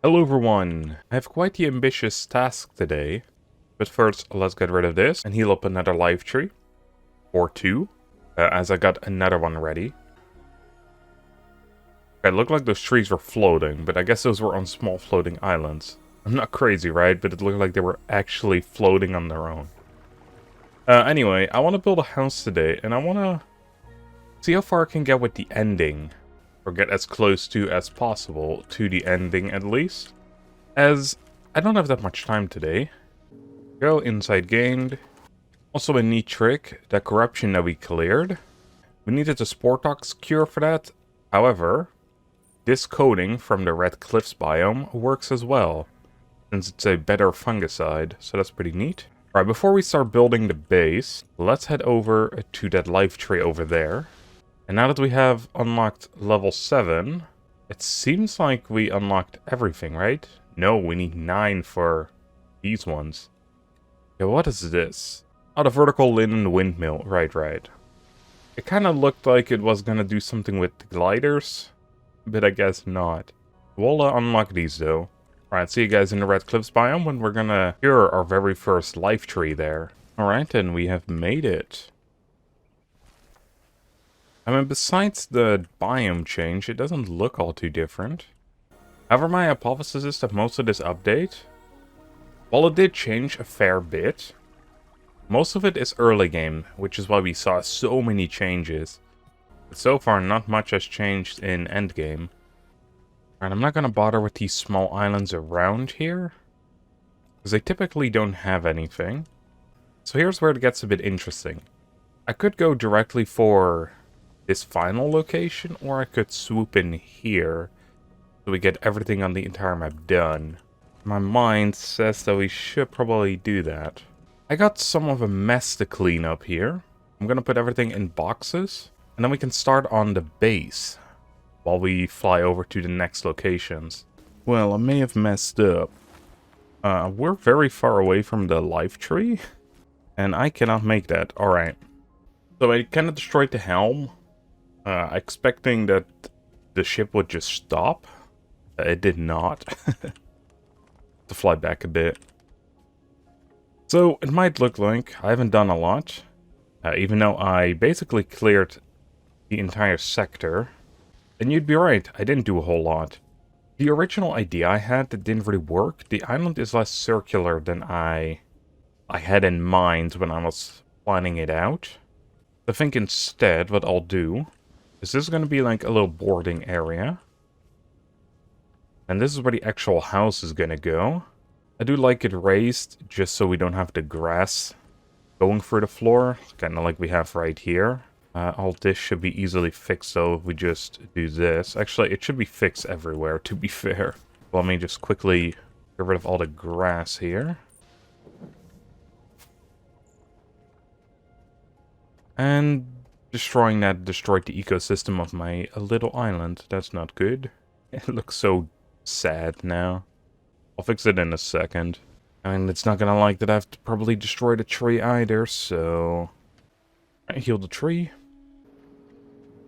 Hello everyone! I have quite the ambitious task today, but first let's get rid of this and heal up another life tree, or two, as I got another one ready. It looked like those trees were floating, but I guess those were on small floating islands. I'm not crazy, right? But it looked like they were actually floating on their own. Anyway, I want to build a house today, and I want to see how far I can get with the ending, or get as close to as possible to the ending at least. As I don't have that much time today. Go inside gained. Also a neat trick, that corruption that we cleared. We needed the Sportox cure for that. However, this coating from the Red Cliffs biome works as well, since it's a better fungicide, so that's pretty neat. Alright, before we start building the base, let's head over to that life tree over there. And now that we have unlocked level 7, it seems like we unlocked everything, right? No, we need 9 for these ones. Yeah, what is this? Oh, the vertical linen windmill. Right. It kind of looked like it was going to do something with the gliders, but I guess not. We'll unlock these, though. Alright, see you guys in the Red Cliffs biome when we're going to cure our very first life tree there. Alright, and we have made it. I mean, besides the biome change, it doesn't look all too different. However, my hypothesis is that most of this update, while it did change a fair bit, most of it is early game, which is why we saw so many changes. But so far, not much has changed in endgame. And I'm not going to bother with these small islands around here, because they typically don't have anything. So here's where it gets a bit interesting. I could go directly for this final location, or I could swoop in here, so we get everything on the entire map done. My mind says that we should probably do that. I got some of a mess to clean up here. I'm gonna put everything in boxes, and then we can start on the base, while we fly over to the next locations. Well, I may have messed up. We're very far away from the life tree, and I cannot make that. Alright. So I kind of destroyed the helm, expecting that the ship would just stop. It did not. To fly back a bit. So it might look like I haven't done a lot, even though I basically cleared the entire sector. And you'd be right, I didn't do a whole lot. The original idea I had that didn't really work, the island is less circular than I had in mind when I was planning it out. I think instead what I'll do is this is going to be like a little boarding area. And this is where the actual house is going to go. I do like it raised just so we don't have the grass going through the floor, kind of like we have right here. All this should be easily fixed though if we just do this. Actually, it should be fixed everywhere, to be fair. Let me just quickly get rid of all the grass here. And destroying that destroyed the ecosystem of my little island. That's not good. It looks so sad now. I'll fix it in a second. And it's not gonna like that I've probably destroyed a tree either, so... heal the tree.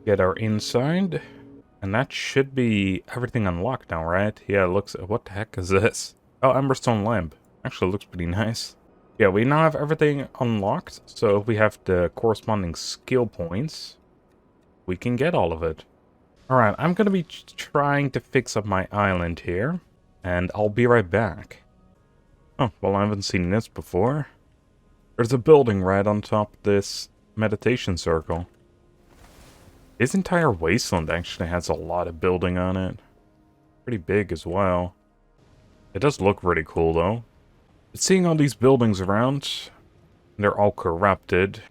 Get our inside. And that should be everything unlocked now, right? Yeah, it looks... what the heck is this? Oh, Emberstone Lamp. Actually, looks pretty nice. Yeah, we now have everything unlocked, so if we have the corresponding skill points, we can get all of it. Alright, I'm gonna be trying to fix up my island here, and I'll be right back. Oh, well, I haven't seen this before. There's a building right on top of this meditation circle. This entire wasteland actually has a lot of building on it. Pretty big as well. It does look pretty cool, though. But seeing all these buildings around, they're all corrupted.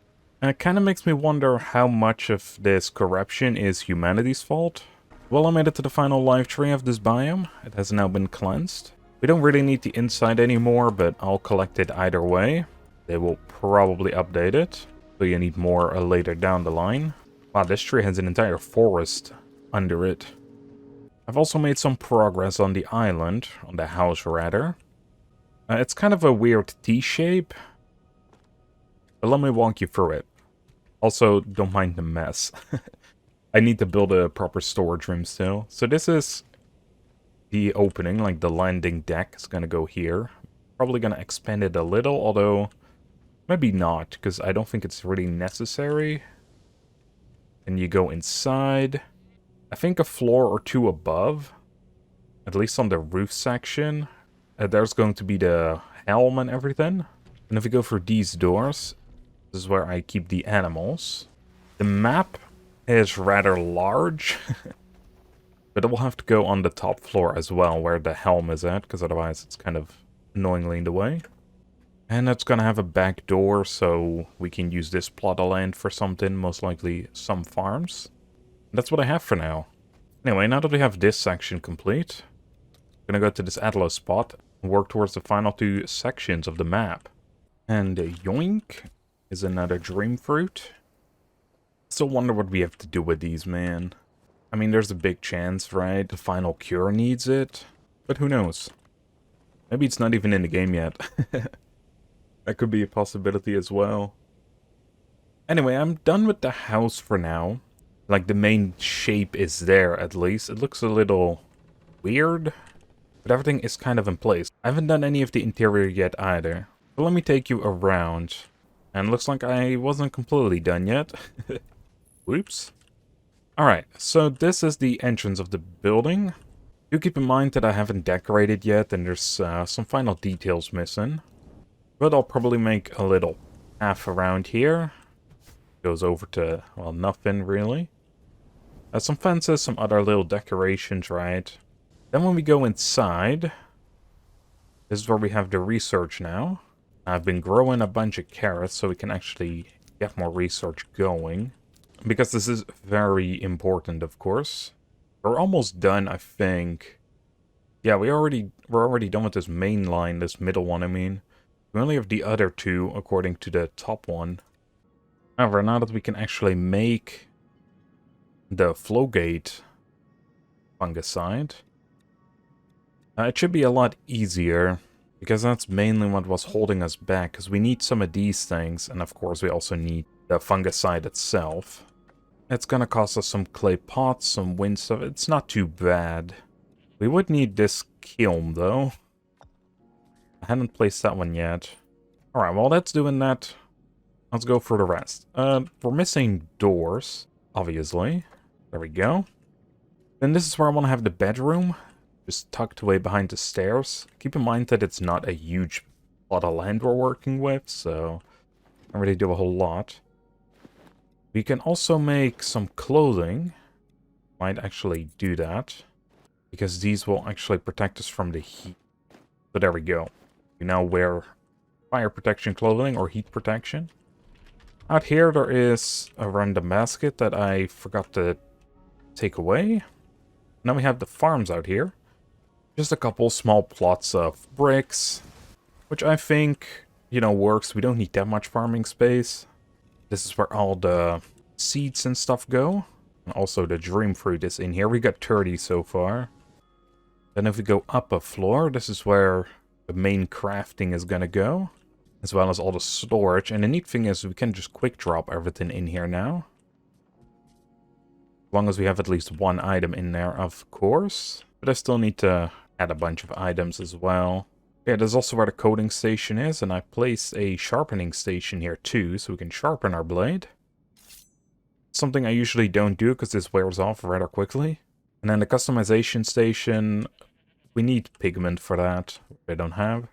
And it kind of makes me wonder how much of this corruption is humanity's fault. Well, I made it to the final life tree of this biome. It has now been cleansed. We don't really need the inside anymore, but I'll collect it either way. They will probably update it, so you need more later down the line. Wow, this tree has an entire forest under it. I've also made some progress on the island, on the house rather. It's kind of a weird T-shape, but let me walk you through it. Also, don't mind the mess. I need to build a proper storage room still. So this is the opening, like the landing deck, is gonna go here. Probably gonna expand it a little, although maybe not, because I don't think it's really necessary. And you go inside. I think a floor or two above, at least on the roof section, there's going to be the helm and everything. And if we go for these doors, this is where I keep the animals. The map is rather large, but it will have to go on the top floor as well, where the helm is at, because otherwise it's kind of annoyingly in the way. And it's gonna have a back door, so we can use this plot of land for something, most likely some farms. And that's what I have for now. Anyway, now that we have this section complete, I'm gonna go to this Aloft spot and work towards the final two sections of the map. And yoink is another dream fruit. Still wonder what we have to do with these, man. I mean, there's a big chance, right? The final cure needs it, but who knows? Maybe it's not even in the game yet. That could be a possibility as well. Anyway, I'm done with the house for now. Like, the main shape is there, at least. It looks a little weird, but everything is kind of in place. I haven't done any of the interior yet either. So let me take you around. And looks like I wasn't completely done yet. Whoops. Alright, so this is the entrance of the building. Do keep in mind that I haven't decorated yet, and there's some final details missing. But I'll probably make a little path around here. Goes over to, well, nothing really. Some fences, some other little decorations, right? Then when we go inside, this is where we have the research now. I've been growing a bunch of carrots so we can actually get more research going. Because this is very important, of course. We're almost done, I think. Yeah, we're already done with this main line, this middle one, I mean. We only have the other two, according to the top one. However, now that we can actually make the flowgate fungicide, it should be a lot easier, because that's mainly what was holding us back, because we need some of these things, and of course we also need the fungicide itself. It's gonna cost us some clay pots, some wind stuff. It's not too bad. We would need this kiln, though. I hadn't placed that one yet. Alright, while that's doing that, let's go for the rest. We're missing doors, obviously. There we go. Then this is where I want to have the bedroom, just tucked away behind the stairs. Keep in mind that it's not a huge plot of land we're working with, so I don't really do a whole lot. We can also make some clothing. Might actually do that, because these will actually protect us from the heat. So there we go. We now wear fire protection clothing or heat protection. Out here there is a random basket that I forgot to take away. Now we have the farms out here. Just a couple small plots of bricks, which I think, you know, works. We don't need that much farming space. This is where all the seeds and stuff go. And also the dream fruit is in here. We got 30 so far. Then if we go up a floor, this is where the main crafting is gonna go, as well as all the storage. And the neat thing is we can just quick drop everything in here now. As long as we have at least one item in there, of course. But I still need to add a bunch of items as well. Yeah, there's also where the coating station is, and I placed a sharpening station here too, so we can sharpen our blade. Something I usually don't do, because this wears off rather quickly. And then the customization station, we need pigment for that, which I don't have.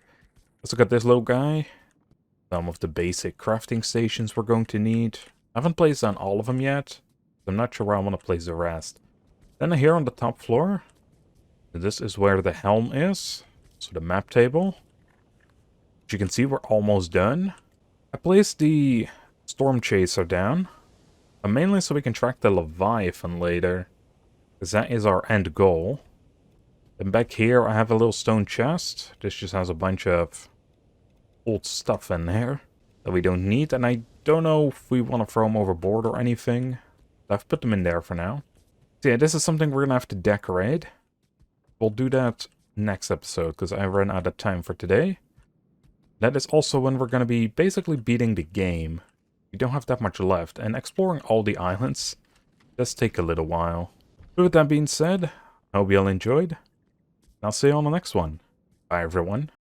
Let's look at this little guy. Some of the basic crafting stations we're going to need. I haven't placed down all of them yet. I'm not sure where I want to place the rest. Then here on the top floor, this is where the helm is. So the map table. As you can see, we're almost done. I placed the storm chaser down. Mainly so we can track the Leviathan later. Because that is our end goal. Then back here I have a little stone chest. This just has a bunch of old stuff in there that we don't need. And I don't know if we want to throw them overboard or anything. I've put them in there for now. So yeah, this is something we're going to have to decorate. We'll do that next episode because I ran out of time for today. That is also when we're going to be basically beating the game. We don't have that much left, and exploring all the islands does take a little while. But with that being said, I hope you all enjoyed. I'll see you on the next one. Bye, everyone.